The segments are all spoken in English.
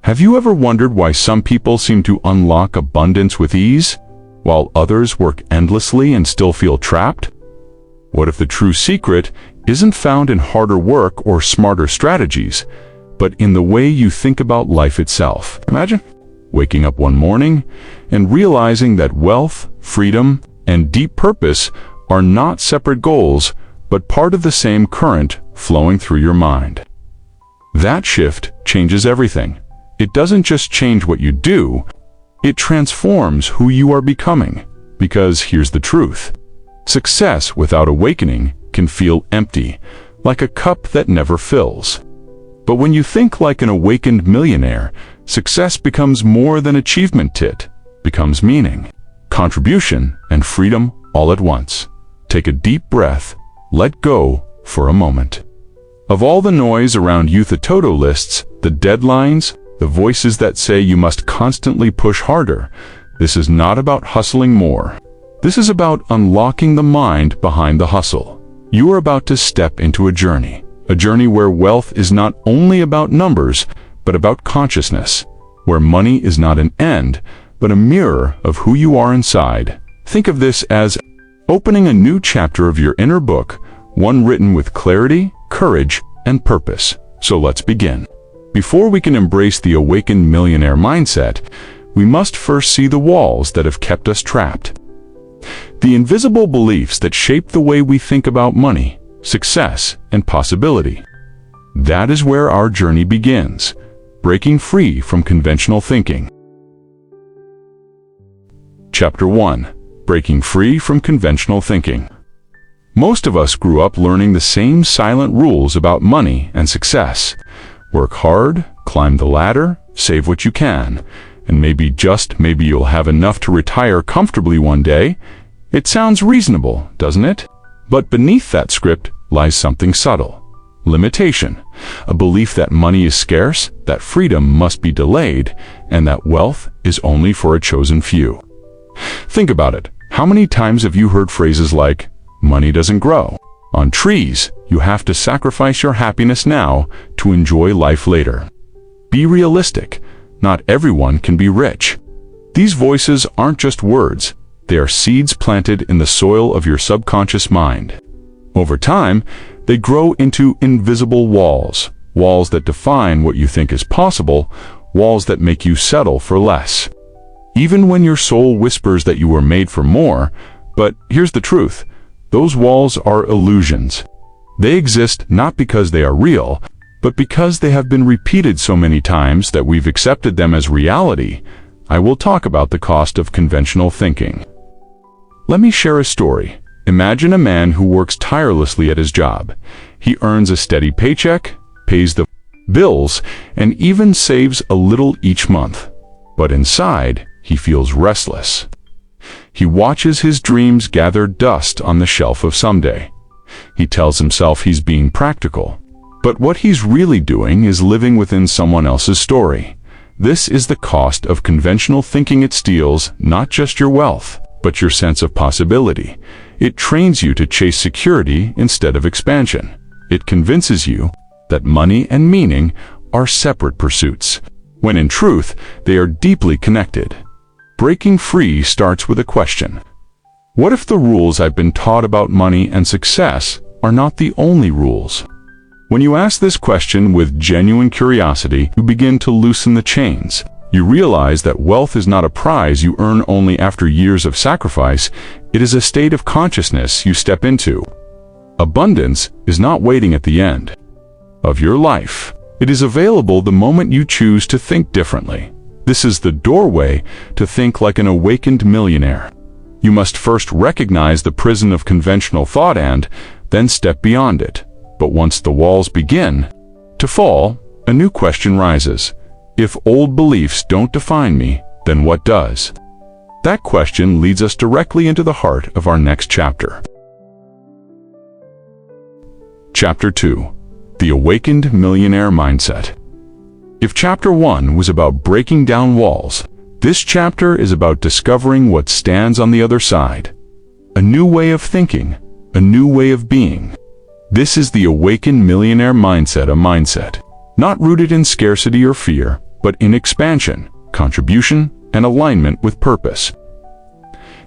Have you ever wondered why some people seem to unlock abundance with ease, while others work endlessly and still feel trapped? What if the true secret isn't found in harder work or smarter strategies, but in the way you think about life itself? Imagine waking up one morning and realizing that wealth, freedom, and deep purpose are not separate goals, but part of the same current flowing through your mind. That shift changes everything. It doesn't just change what you do, it transforms who you are becoming. Because here's the truth. Success without awakening can feel empty, like a cup that never fills. But when you think like an awakened millionaire, success becomes more than achievement. It becomes meaning, contribution, and freedom all at once. Take a deep breath, let go for a moment. Of all the noise around youth to-do lists, the deadlines, the voices that say you must constantly push harder, this is not about hustling more. This is about unlocking the mind behind the hustle. You are about to step into a journey where wealth is not only about numbers, but about consciousness, where money is not an end, but a mirror of who you are inside. Think of this as opening a new chapter of your inner book, one written with clarity, courage, and purpose. So let's begin. Before we can embrace the awakened millionaire mindset, we must first see the walls that have kept us trapped. The invisible beliefs that shape the way we think about money, success, and possibility. That is where our journey begins, breaking free from conventional thinking. Chapter 1. Breaking free from conventional thinking. Most of us grew up learning the same silent rules about money and success. Work hard, climb the ladder, save what you can, and maybe, just maybe, you'll have enough to retire comfortably one day. It sounds reasonable, doesn't it? But beneath that script lies something subtle. Limitation. A belief that money is scarce, that freedom must be delayed, and that wealth is only for a chosen few. Think about it. How many times have you heard phrases like, "Money doesn't grow on trees, you have to sacrifice your happiness now to enjoy life later"? Be realistic. Not everyone can be rich. These voices aren't just words. They are seeds planted in the soil of your subconscious mind. Over time, they grow into invisible walls, walls that define what you think is possible, walls that make you settle for less. Even when your soul whispers that you were made for more, but here's the truth. Those walls are illusions. They exist not because they are real, but because they have been repeated so many times that we've accepted them as reality. I will talk about the cost of conventional thinking. Let me share a story. Imagine a man who works tirelessly at his job. He earns a steady paycheck, pays the bills, and even saves a little each month. But inside, he feels restless. He watches his dreams gather dust on the shelf of someday. He tells himself he's being practical. But what he's really doing is living within someone else's story. This is the cost of conventional thinking. It steals not just your wealth, but your sense of possibility. It trains you to chase security instead of expansion. It convinces you that money and meaning are separate pursuits, when in truth, they are deeply connected. Breaking free starts with a question. What if the rules I've been taught about money and success are not the only rules? When you ask this question with genuine curiosity, you begin to loosen the chains. You realize that wealth is not a prize you earn only after years of sacrifice. It is a state of consciousness you step into. Abundance is not waiting at the end of your life. It is available the moment you choose to think differently. This is the doorway to think like an awakened millionaire. You must first recognize the prison of conventional thought and then step beyond it. But once the walls begin to fall, a new question rises. If old beliefs don't define me, then what does? That question leads us directly into the heart of our next chapter. Chapter 2. The Awakened Millionaire Mindset. If Chapter 1 was about breaking down walls, this chapter is about discovering what stands on the other side. A new way of thinking, a new way of being. This is the Awakened Millionaire Mindset, a mindset not rooted in scarcity or fear, but in expansion, contribution, and alignment with purpose.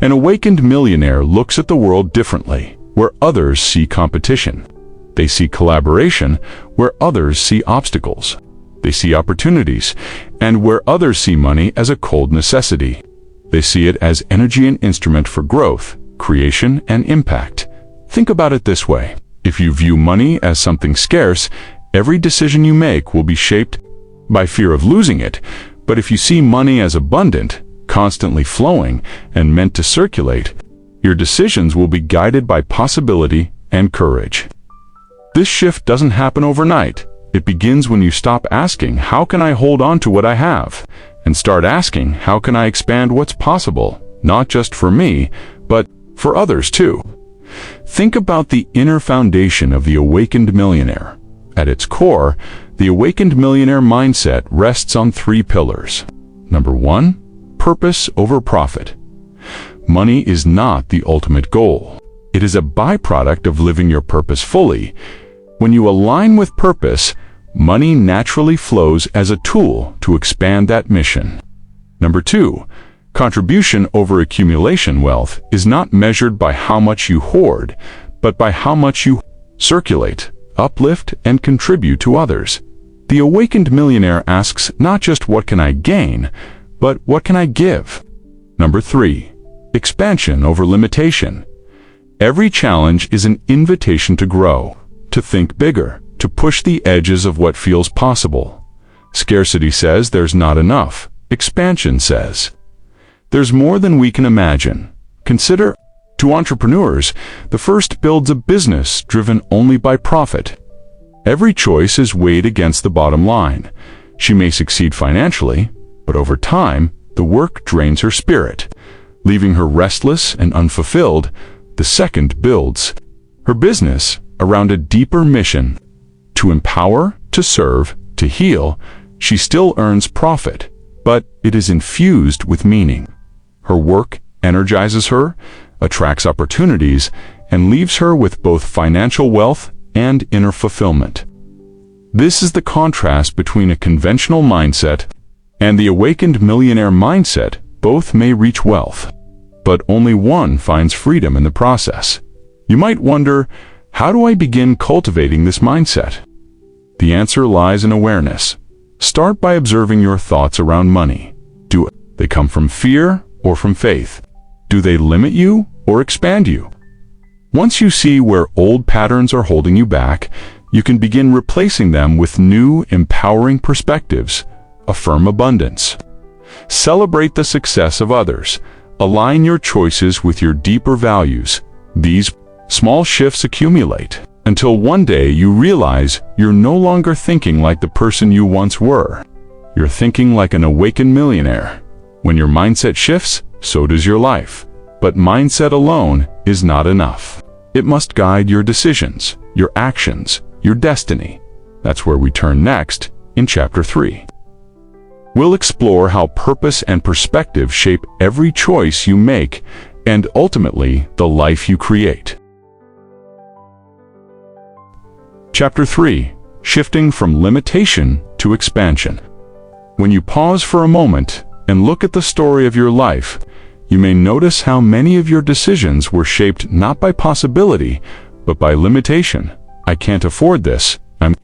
An awakened millionaire looks at the world differently, where others see competition. They see collaboration, where others see obstacles. They see opportunities, and where others see money as a cold necessity. They see it as energy and instrument for growth, creation, and impact. Think about it this way. If you view money as something scarce, every decision you make will be shaped by fear of losing it. But if you see money as abundant, constantly flowing, and meant to circulate, your decisions will be guided by possibility and courage. This shift doesn't happen overnight. It begins when you stop asking, how can I hold on to what I have? And start asking, how can I expand what's possible, not just for me, but for others too. Think about the inner foundation of the Awakened Millionaire. At its core, the Awakened Millionaire mindset rests on 3 pillars. Number 1, purpose over profit. Money is not the ultimate goal. It is a byproduct of living your purpose fully. When you align with purpose, money naturally flows as a tool to expand that mission. Number 2, contribution over accumulation. Wealth is not measured by how much you hoard, but by how much you circulate, uplift, and contribute to others. The Awakened Millionaire asks not just what can I gain, but what can I give? Number 3, expansion over limitation. Every challenge is an invitation to grow, to think bigger, to push the edges of what feels possible. Scarcity says there's not enough. Expansion says there's more than we can imagine. Consider, to entrepreneurs, the first builds a business driven only by profit. Every choice is weighed against the bottom line. She may succeed financially, but over time, the work drains her spirit, leaving her restless and unfulfilled. The second builds her business around a deeper mission. To empower, to serve, to heal, she still earns profit, but it is infused with meaning. Her work energizes her, attracts opportunities, and leaves her with both financial wealth and inner fulfillment. This is the contrast between a conventional mindset and the Awakened Millionaire mindset. Both may reach wealth, but only one finds freedom in the process. You might wonder, how do I begin cultivating this mindset? The answer lies in awareness. Start by observing your thoughts around money. Do they come from fear or from faith? Do they limit you or expand you? Once you see where old patterns are holding you back, you can begin replacing them with new, empowering perspectives. Affirm abundance. Celebrate the success of others. Align your choices with your deeper values. These small shifts accumulate until one day you realize you're no longer thinking like the person you once were. You're thinking like an awakened millionaire. When your mindset shifts, so does your life. But mindset alone is not enough. It must guide your decisions, your actions, your destiny. That's where we turn next in Chapter 3. We'll explore how purpose and perspective shape every choice you make and ultimately the life you create. Chapter 3. Shifting from limitation to expansion. When you pause for a moment and look at the story of your life, you may notice how many of your decisions were shaped not by possibility, but by limitation. I can't afford this. I'm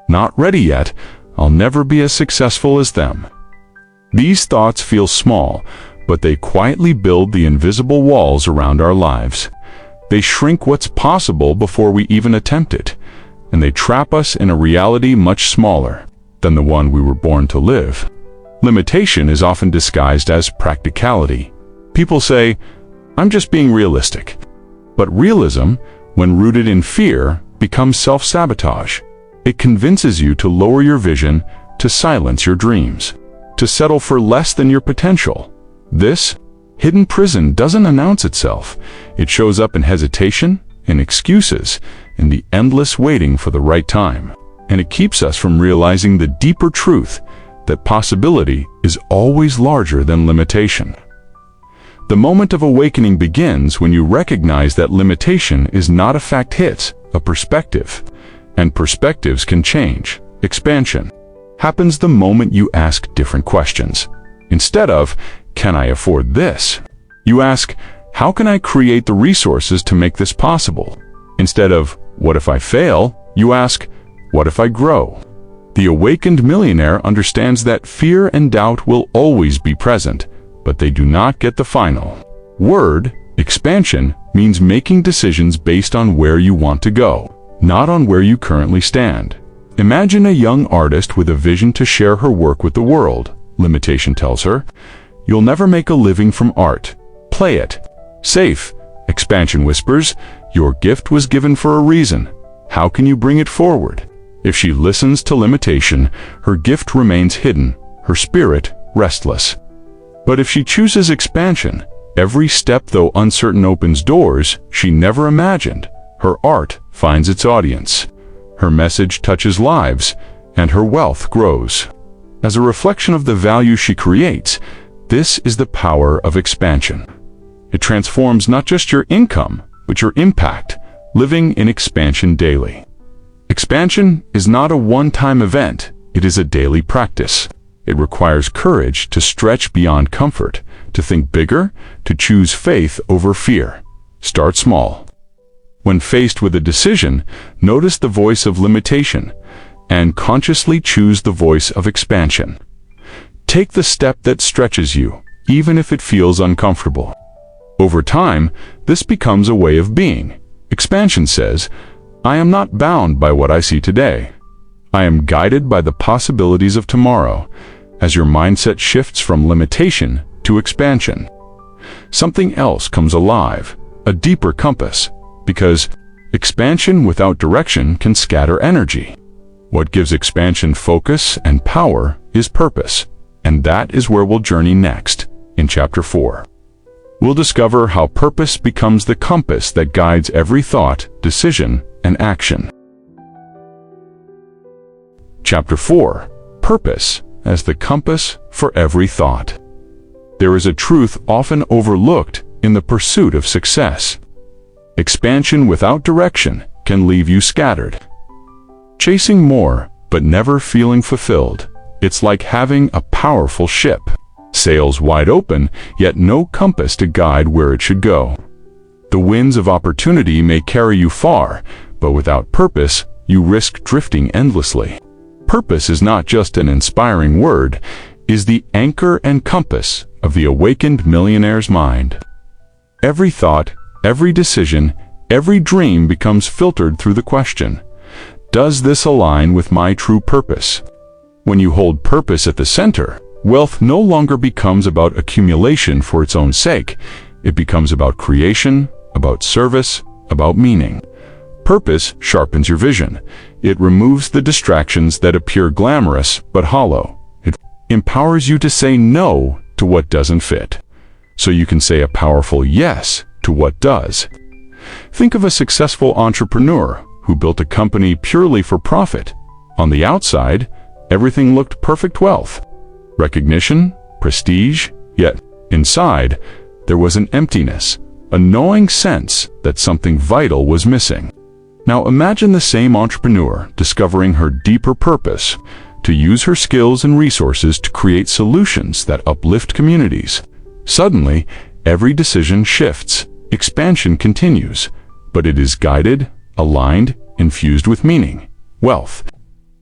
not ready yet. I'll never be as successful as them. These thoughts feel small, but they quietly build the invisible walls around our lives. They shrink what's possible before we even attempt it, and they trap us in a reality much smaller than the one we were born to live. Limitation is often disguised as practicality. People say, I'm just being realistic. But realism, when rooted in fear, becomes self-sabotage. It convinces you to lower your vision, to silence your dreams, to settle for less than your potential. This hidden prison doesn't announce itself. It shows up in hesitation, in excuses, in the endless waiting for the right time. And it keeps us from realizing the deeper truth that possibility is always larger than limitation. The moment of awakening begins when you recognize that limitation is not a fact, it's a perspective. And perspectives can change. Expansion happens the moment you ask different questions. Instead of, "Can I afford this?" you ask, "How can I create the resources to make this possible?" Instead of, "What if I fail?" you ask, "What if I grow?" The awakened millionaire understands that fear and doubt will always be present, but they do not get the final word. Expansion means making decisions based on where you want to go, not on where you currently stand. Imagine a young artist with a vision to share her work with the world. Limitation tells her, "You'll never make a living from art. Play it safe." Expansion whispers, "Your gift was given for a reason. How can you bring it forward?" If she listens to limitation, her gift remains hidden, her spirit restless. But if she chooses expansion, every step, though uncertain, opens doors she never imagined. Her art finds its audience, her message touches lives, and her wealth grows. As a reflection of the value she creates, this is the power of expansion. It transforms not just your income, but your impact, living in expansion daily. Expansion is not a one-time event, it is a daily practice. It requires courage to stretch beyond comfort, to think bigger, to choose faith over fear. Start small. When faced with a decision, notice the voice of limitation and consciously choose the voice of expansion. Take the step that stretches you, even if it feels uncomfortable. Over time, this becomes a way of being. Expansion says, "I am not bound by what I see today. I am guided by the possibilities of tomorrow." As your mindset shifts from limitation to expansion, something else comes alive, a deeper compass, because expansion without direction can scatter energy. What gives expansion focus and power is purpose, and that is where we'll journey next, in Chapter 4. We'll discover how purpose becomes the compass that guides every thought, decision, and action. Chapter 4. Purpose as the compass for every thought. There is a truth often overlooked in the pursuit of success. Expansion without direction can leave you scattered, chasing more but never feeling fulfilled. It's like having a powerful ship, sails wide open, yet no compass to guide where it should go. The winds of opportunity may carry you far, but without purpose, you risk drifting endlessly. Purpose is not just an inspiring word, it is the anchor and compass of the awakened millionaire's mind. Every thought, every decision, every dream becomes filtered through the question, does this align with my true purpose? When you hold purpose at the center, wealth no longer becomes about accumulation for its own sake. It becomes about creation, about service, about meaning. Purpose sharpens your vision. It removes the distractions that appear glamorous but hollow. It empowers you to say no to what doesn't fit, so you can say a powerful yes to what does. Think of a successful entrepreneur who built a company purely for profit. On the outside, everything looked perfect: wealth, recognition, prestige, yet inside, there was an emptiness, a gnawing sense that something vital was missing. Now imagine the same entrepreneur discovering her deeper purpose, to use her skills and resources to create solutions that uplift communities. Suddenly, every decision shifts, expansion continues, but it is guided, aligned, infused with meaning. Wealth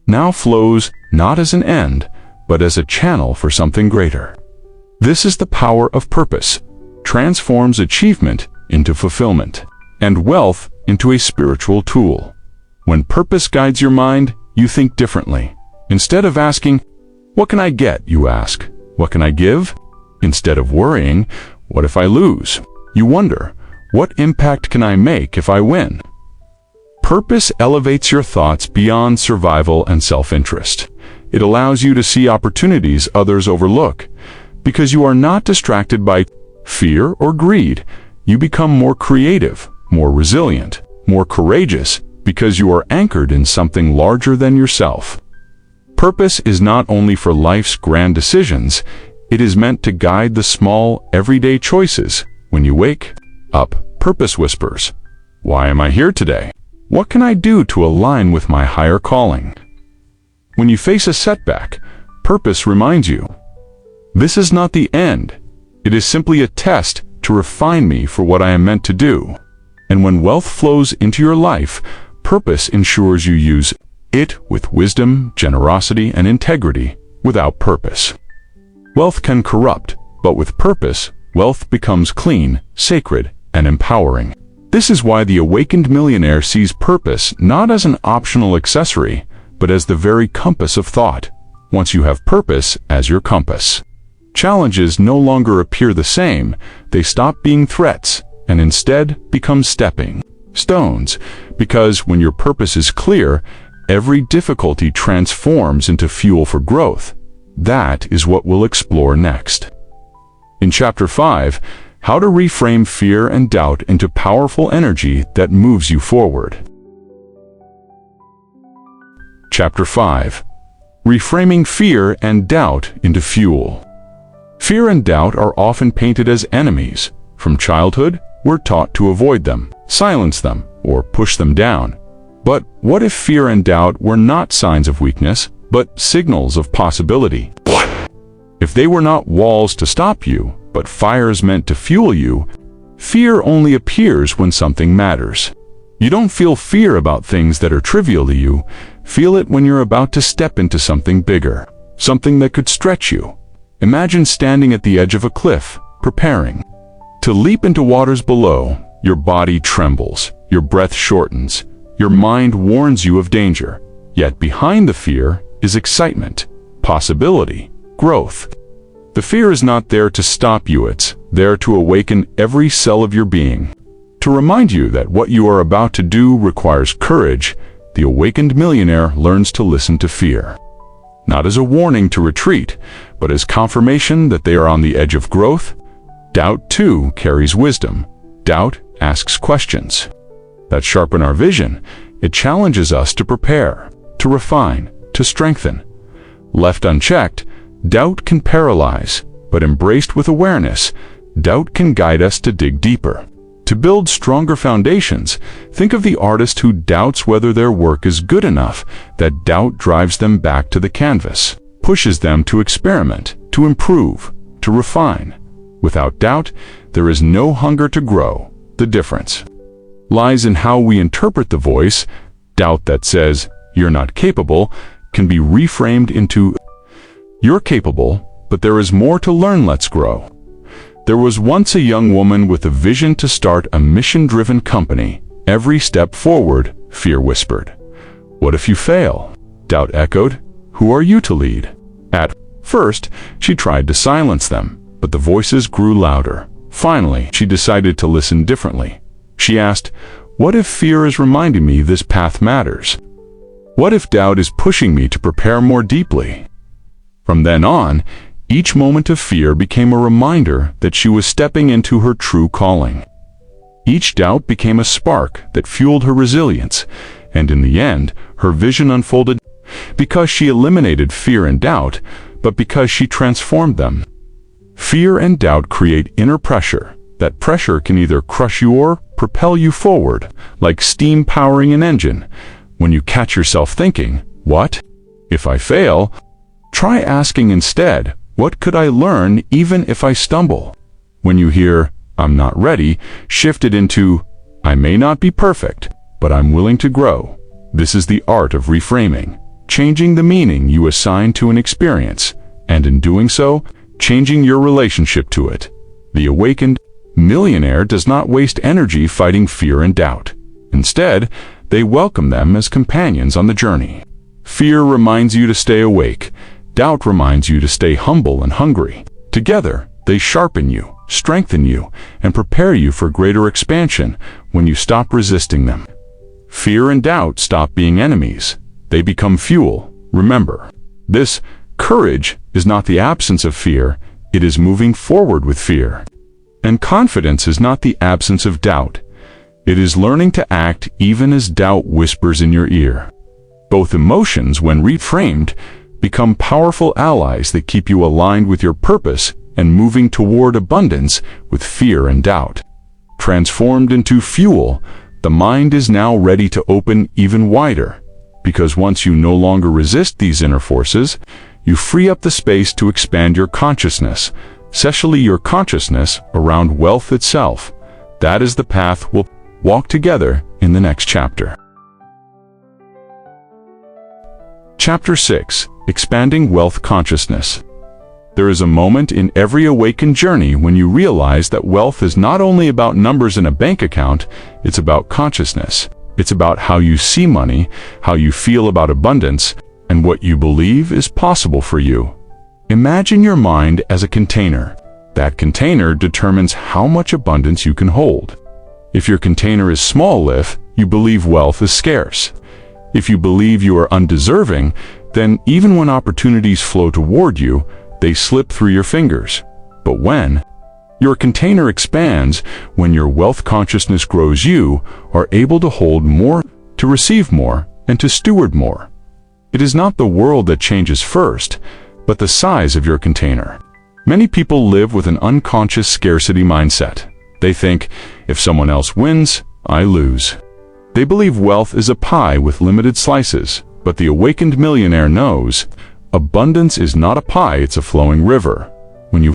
now flows not as an end, but as a channel for something greater. This is the power of purpose, transforms achievement into fulfillment, and wealth into a spiritual tool. When purpose guides your mind, you think differently. Instead of asking, "What can I get?" you ask, "What can I give?" Instead of worrying, "What if I lose?" you wonder, "What impact can I make if I win?" Purpose elevates your thoughts beyond survival and self-interest. It allows you to see opportunities others overlook. Because you are not distracted by fear or greed, you become more creative, more resilient, more courageous, because you are anchored in something larger than yourself. Purpose is not only for life's grand decisions, it is meant to guide the small, everyday choices. When you wake up, purpose whispers, "Why am I here today? What can I do to align with my higher calling?" When you face a setback, purpose reminds you, this is not the end. It is simply a test to refine me for what I am meant to do. And when wealth flows into your life, purpose ensures you use it with wisdom, generosity, and integrity. Without purpose, wealth can corrupt, but with purpose, wealth becomes clean, sacred, and empowering. This is why the awakened millionaire sees purpose not as an optional accessory, but as the very compass of thought. Once you have purpose as your compass, challenges no longer appear the same. They stop being threats and instead become stepping stones, because when your purpose is clear, every difficulty transforms into fuel for growth. That is what we'll explore next. In Chapter 5, how to reframe fear and doubt into powerful energy that moves you forward. Chapter 5. Reframing fear and doubt into fuel. Fear and doubt are often painted as enemies. From childhood, we're taught to avoid them, silence them, or push them down. But what if fear and doubt were not signs of weakness, but signals of possibility? If they were not walls to stop you, but fires meant to fuel you, fear only appears when something matters. You don't feel fear about things that are trivial to you. Feel it when you're about to step into something bigger, something that could stretch you. Imagine standing at the edge of a cliff, preparing to leap into waters below. Your body trembles, your breath shortens, your mind warns you of danger. Yet behind the fear is excitement, possibility, growth. The fear is not there to stop you, it's there to awaken every cell of your being. To remind you that what you are about to do requires courage, the awakened millionaire learns to listen to fear. Not as a warning to retreat, but as confirmation that they are on the edge of growth. Doubt, too, carries wisdom. Doubt asks questions that sharpen our vision. It challenges us to prepare, to refine, to strengthen. Left unchecked, doubt can paralyze, but embraced with awareness, doubt can guide us to dig deeper. To build stronger foundations, think of the artist who doubts whether their work is good enough. That doubt drives them back to the canvas, pushes them to experiment, to improve, to refine. Without doubt, there is no hunger to grow. The difference lies in how we interpret the voice. Doubt that says, "You're not capable," can be reframed into, "You're capable, but there is more to learn, let's grow." There was once a young woman with a vision to start a mission-driven company. Every step forward, fear whispered. "What if you fail?" Doubt echoed. "Who are you to lead?" At first, she tried to silence them, but the voices grew louder. Finally, she decided to listen differently. She asked, "What if fear is reminding me this path matters? What if doubt is pushing me to prepare more deeply?" From then on, each moment of fear became a reminder that she was stepping into her true calling. Each doubt became a spark that fueled her resilience, and in the end, her vision unfolded because she eliminated fear and doubt, but because she transformed them. Fear and doubt create inner pressure. That pressure can either crush you or propel you forward, like steam powering an engine. When you catch yourself thinking, "What if I fail?" try asking instead, "What could I learn even if I stumble?" When you hear, "I'm not ready," shift it into, "I may not be perfect, but I'm willing to grow." This is the art of reframing, changing the meaning you assign to an experience, and in doing so, changing your relationship to it. The awakened millionaire does not waste energy fighting fear and doubt. Instead, they welcome them as companions on the journey. Fear reminds you to stay awake. Doubt reminds you to stay humble and hungry. Together, they sharpen you, strengthen you, and prepare you for greater expansion when you stop resisting them. Fear and doubt stop being enemies. They become fuel. Remember, this courage is not the absence of fear, it is moving forward with fear. And confidence is not the absence of doubt. It is learning to act even as doubt whispers in your ear. Both emotions, when reframed, become powerful allies that keep you aligned with your purpose and moving toward abundance with fear and doubt. Transformed into fuel, the mind is now ready to open even wider. because once you no longer resist these inner forces, you free up the space to expand your consciousness, especially your consciousness around wealth itself. That is the path we'll walk together in the next chapter. Chapter 6. Expanding Wealth Consciousness. There is a moment in every awakened journey when you realize that wealth is not only about numbers in a bank account, it's about consciousness. It's about how you see money, how you feel about abundance, and what you believe is possible for you. Imagine your mind as a container. That container determines how much abundance you can hold. If your container is small, you believe wealth is scarce. If you believe you are undeserving, then even when opportunities flow toward you, they slip through your fingers. But when your container expands, when your wealth consciousness grows, you are able to hold more, to receive more, and to steward more. It is not the world that changes first, but the size of your container. Many people live with an unconscious scarcity mindset. They think, if someone else wins, I lose. They believe wealth is a pie with limited slices, but the awakened millionaire knows, abundance is not a pie, it's a flowing river. When you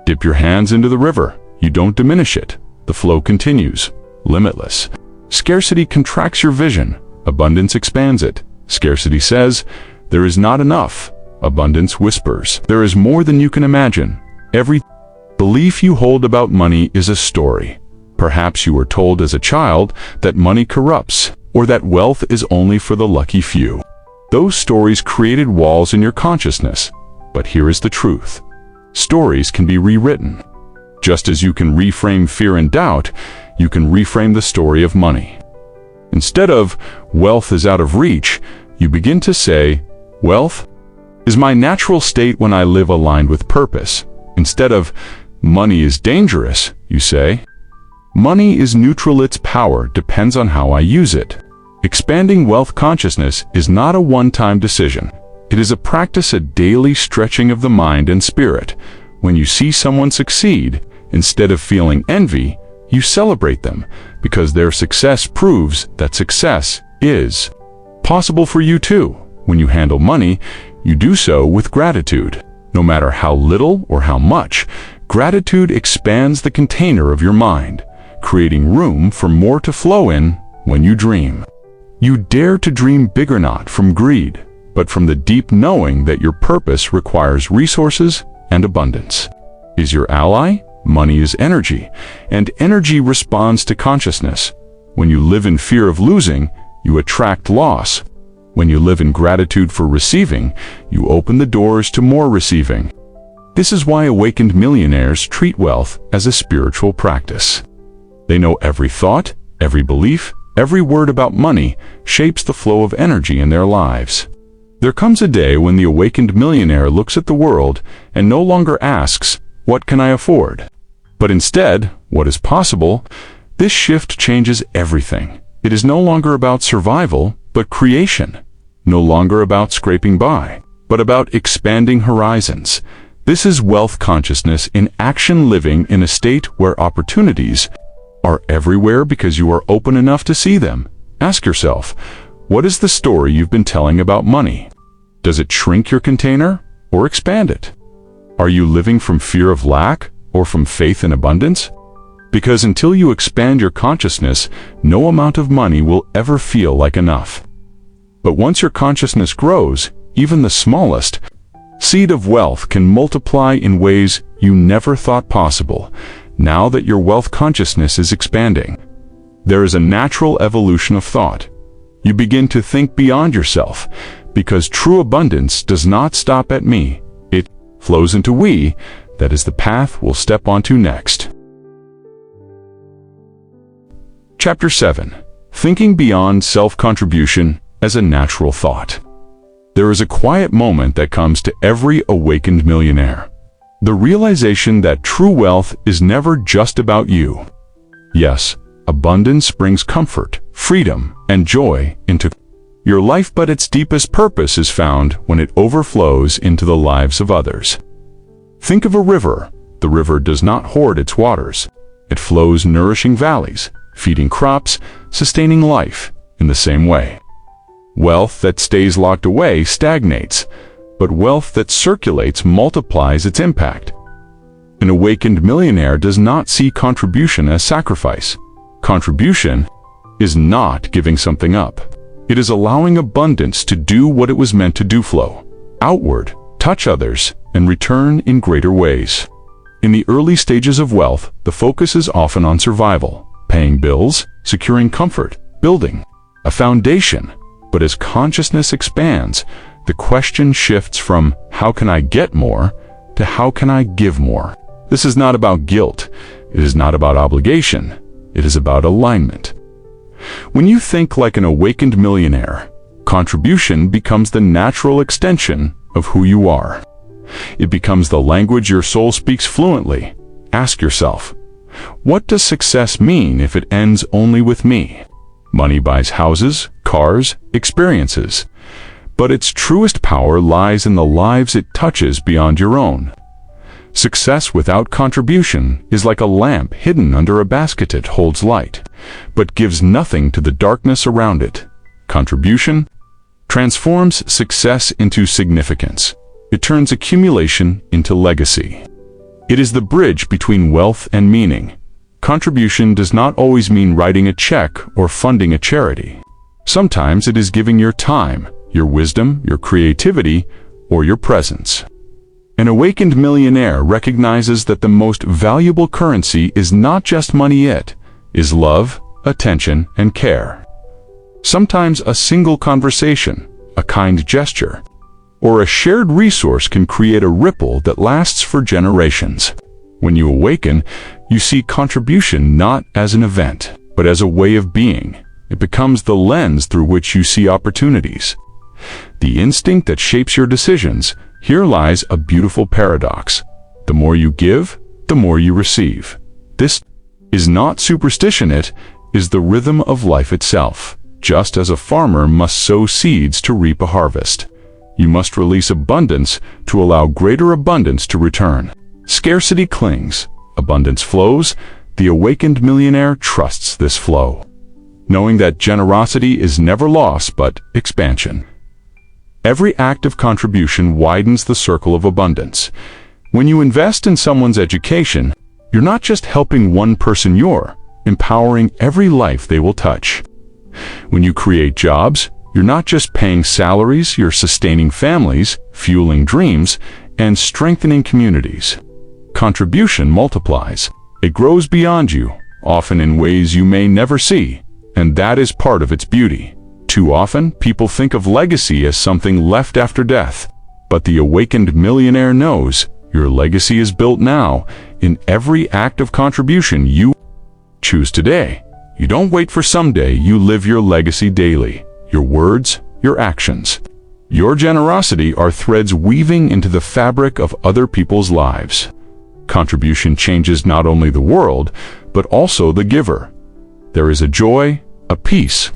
dip your hands into the river, you don't diminish it. The flow continues, limitless. Scarcity contracts your vision. Abundance expands it. Scarcity says, there is not enough. Abundance whispers, there is more than you can imagine. Every belief you hold about money is a story. Perhaps you were told as a child that money corrupts, or that wealth is only for the lucky few. Those stories created walls in your consciousness. But here is the truth. Stories can be rewritten. Just as you can reframe fear and doubt, you can reframe the story of money. Instead of, wealth is out of reach, you begin to say, wealth is my natural state when I live aligned with purpose. Instead of, money is dangerous, you say, money is neutral, its power depends on how I use it. Expanding wealth consciousness is not a one-time decision. It is a practice, a daily stretching of the mind and spirit. When you see someone succeed, instead of feeling envy, you celebrate them, because their success proves that success is possible for you too. When you handle money, you do so with gratitude. No matter how little or how much, gratitude expands the container of your mind, creating room for more to flow in. When you dream, you dare to dream bigger, not from greed, but from the deep knowing that your purpose requires resources and abundance. Is your ally? Money is energy, and energy responds to consciousness. When you live in fear of losing, you attract loss. When you live in gratitude for receiving, you open the doors to more receiving. This is why awakened millionaires treat wealth as a spiritual practice. They know every thought, every belief, every word about money shapes the flow of energy in their lives. There comes a day when the awakened millionaire looks at the world and no longer asks, what can I afford? But instead, what is possible? This shift changes everything. It is no longer about survival, but creation. No longer about scraping by, but about expanding horizons. This is wealth consciousness in action, living in a state where opportunities are everywhere because you are open enough to see them. Ask yourself, what is the story you've been telling about money? Does it shrink your container or expand it? Are you living from fear of lack or from faith in abundance? Because until you expand your consciousness, no amount of money will ever feel like enough. But once your consciousness grows, even the smallest seed of wealth can multiply in ways you never thought possible. Now that your wealth consciousness is expanding, there is a natural evolution of thought. You begin to think beyond yourself, because true abundance does not stop at me. It flows into we. That is the path we'll step onto next. Chapter 7. Thinking beyond self-contribution as a natural thought. There is a quiet moment that comes to every awakened millionaire. The realization that true wealth is never just about you. Yes, abundance brings comfort, freedom, and joy into your life, but its deepest purpose is found when it overflows into the lives of others. Think of a river. The river does not hoard its waters. It flows, nourishing valleys, feeding crops, sustaining life. In the same way, Wealth that stays locked away stagnates, but wealth that circulates multiplies its impact. An awakened millionaire does not see contribution as sacrifice. Contribution is not giving something up. It is allowing abundance to do what it was meant to do: flow outward, touch others, and return in greater ways. In the early stages of wealth, the focus is often on survival, paying bills, securing comfort, building a foundation. But as consciousness expands, the question shifts from "how can I get more?" to "how can I give more?" This is not about guilt. It is not about obligation. It is about alignment. When you think like an awakened millionaire, contribution becomes the natural extension of who you are. It becomes the language your soul speaks fluently. Ask yourself, what does success mean if it ends only with me? Money buys houses, cars, experiences. But its truest power lies in the lives it touches beyond your own. Success without contribution is like a lamp hidden under a basket. It holds light, but gives nothing to the darkness around it. Contribution transforms success into significance. It turns accumulation into legacy. It is the bridge between wealth and meaning. Contribution does not always mean writing a check or funding a charity. Sometimes it is giving your time, your wisdom, your creativity, or your presence. An awakened millionaire recognizes that the most valuable currency is not just money, it is love, attention, and care. Sometimes a single conversation, a kind gesture, or a shared resource can create a ripple that lasts for generations. When you awaken, you see contribution not as an event, but as a way of being. It becomes the lens through which you see opportunities. The instinct that shapes your decisions. Here lies a beautiful paradox. The more you give, the more you receive. This is not superstition, it is the rhythm of life itself. Just as a farmer must sow seeds to reap a harvest, you must release abundance to allow greater abundance to return. Scarcity clings, abundance flows. The awakened millionaire trusts this flow, knowing that generosity is never loss but expansion. Every act of contribution widens the circle of abundance. When you invest in someone's education, you're not just helping one person, you're empowering every life they will touch. When you create jobs, you're not just paying salaries, you're sustaining families, fueling dreams, and strengthening communities. Contribution multiplies. It grows beyond you, often in ways you may never see, and that is part of its beauty. Too often, people think of legacy as something left after death, but the awakened millionaire knows your legacy is built now in every act of contribution you choose today. You don't wait for someday, you live your legacy daily. Your words, your actions, your generosity are threads weaving into the fabric of other people's lives. Contribution changes not only the world, but also the giver. There is a joy, a peace,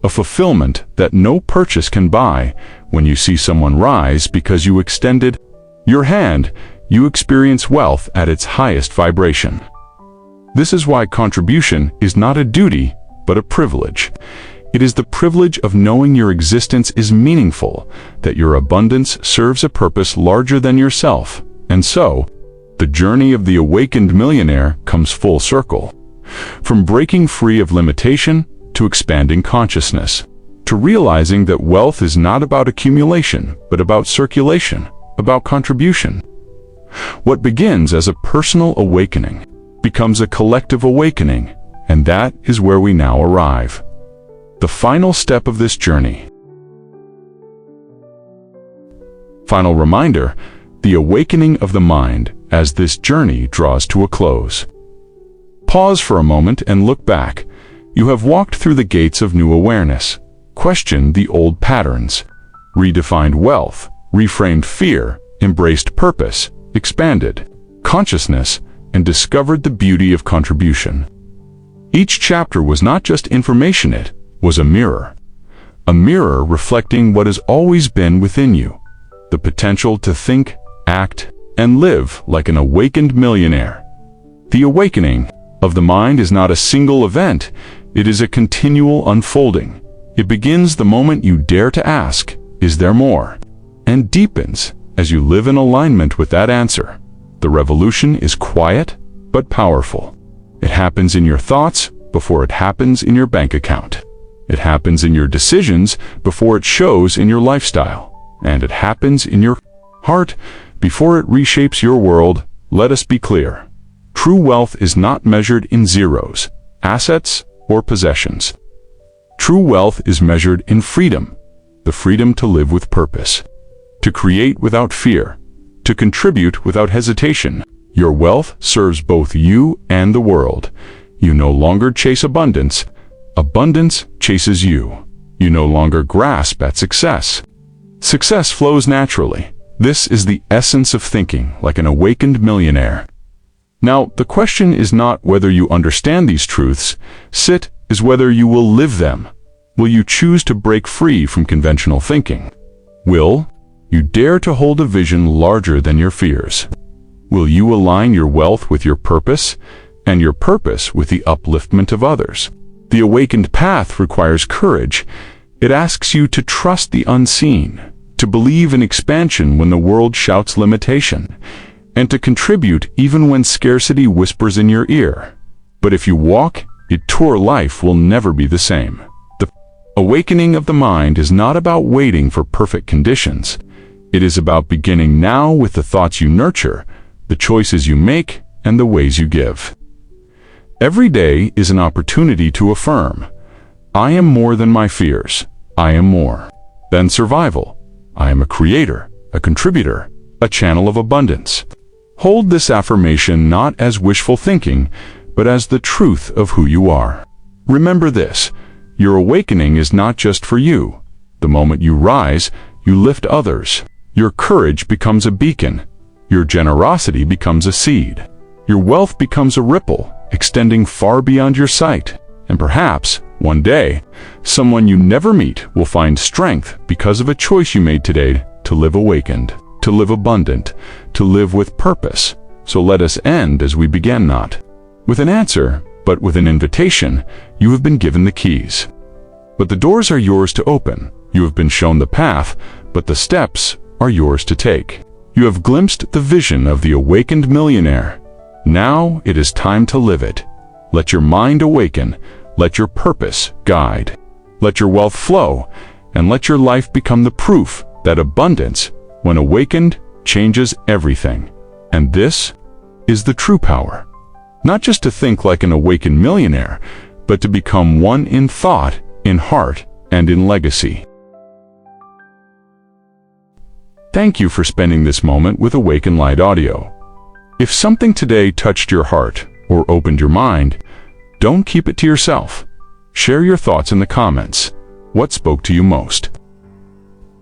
a fulfillment that no purchase can buy. When you see someone rise because you extended your hand, you experience wealth at its highest vibration. This is why contribution is not a duty, but a privilege. It is the privilege of knowing your existence is meaningful, that your abundance serves a purpose larger than yourself. And so, the journey of the awakened millionaire comes full circle. From breaking free of limitation to expanding consciousness, to realizing that wealth is not about accumulation, but about circulation, about contribution. What begins as a personal awakening becomes a collective awakening, and that is where we now arrive. The final step of this journey. Final reminder, the awakening of the mind as this journey draws to a close. Pause for a moment and look back. You have walked through the gates of new awareness, questioned the old patterns, redefined wealth, reframed fear, embraced purpose, expanded consciousness, and discovered the beauty of contribution. Each chapter was not just information, it was a mirror reflecting what has always been within you, the potential to think, act, and live like an awakened millionaire. The awakening of the mind is not a single event, it is a continual unfolding. It begins the moment you dare to ask, "Is there more?" and deepens as you live in alignment with that answer. The revolution is quiet but powerful. It happens in your thoughts before it happens in your bank account. It happens in your decisions before it shows in your lifestyle. And it happens in your heart before it reshapes your world. Let us be clear. True wealth is not measured in zeros, assets, or possessions. True wealth is measured in freedom, the freedom to live with purpose, to create without fear, to contribute without hesitation. Your wealth serves both you and the world. You no longer chase abundance. Abundance chases you. You no longer grasp at success. Success flows naturally. This is the essence of thinking like an awakened millionaire. Now, the question is not whether you understand these truths. It is whether you will live them. Will you choose to break free from conventional thinking? Will you dare to hold a vision larger than your fears? Will you align your wealth with your purpose, and your purpose with the upliftment of others? The awakened path requires courage. It asks you to trust the unseen, to believe in expansion when the world shouts limitation, and to contribute even when scarcity whispers in your ear. But if you walk it toward, life will never be the same. The awakening of the mind is not about waiting for perfect conditions. It is about beginning now with the thoughts you nurture, the choices you make, and the ways you give. Every day is an opportunity to affirm, I am more than my fears. I am more than survival. I am a creator, a contributor, a channel of abundance. Hold this affirmation not as wishful thinking, but as the truth of who you are. Remember this, your awakening is not just for you. The moment you rise, you lift others. Your courage becomes a beacon. Your generosity becomes a seed. Your wealth becomes a ripple, extending far beyond your sight. And perhaps, one day, someone you never meet will find strength because of a choice you made today to live awakened, to live abundant, to live with purpose. So let us end as we began, not with an answer, but with an invitation. You have been given the keys, but the doors are yours to open. You have been shown the path, but the steps are yours to take. You have glimpsed the vision of the awakened millionaire. Now it is time to live it. Let your mind awaken. Let your purpose guide. Let your wealth flow, and let your life become the proof that abundance, when awakened, changes everything. And this is the true power. Not just to think like an awakened millionaire, but to become one in thought, in heart, and in legacy. Thank you for spending this moment with Awaken Light Audio. If something today touched your heart or opened your mind, don't keep it to yourself. Share your thoughts in the comments. What spoke to you most?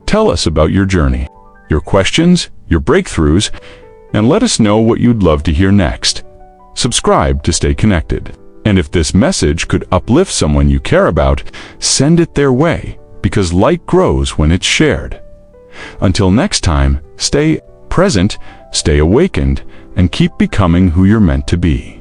Tell us about your journey, your questions, your breakthroughs, and let us know what you'd love to hear next. Subscribe to stay connected. And if this message could uplift someone you care about, send it their way, because light grows when it's shared. Until next time, stay present, stay awakened, and keep becoming who you're meant to be.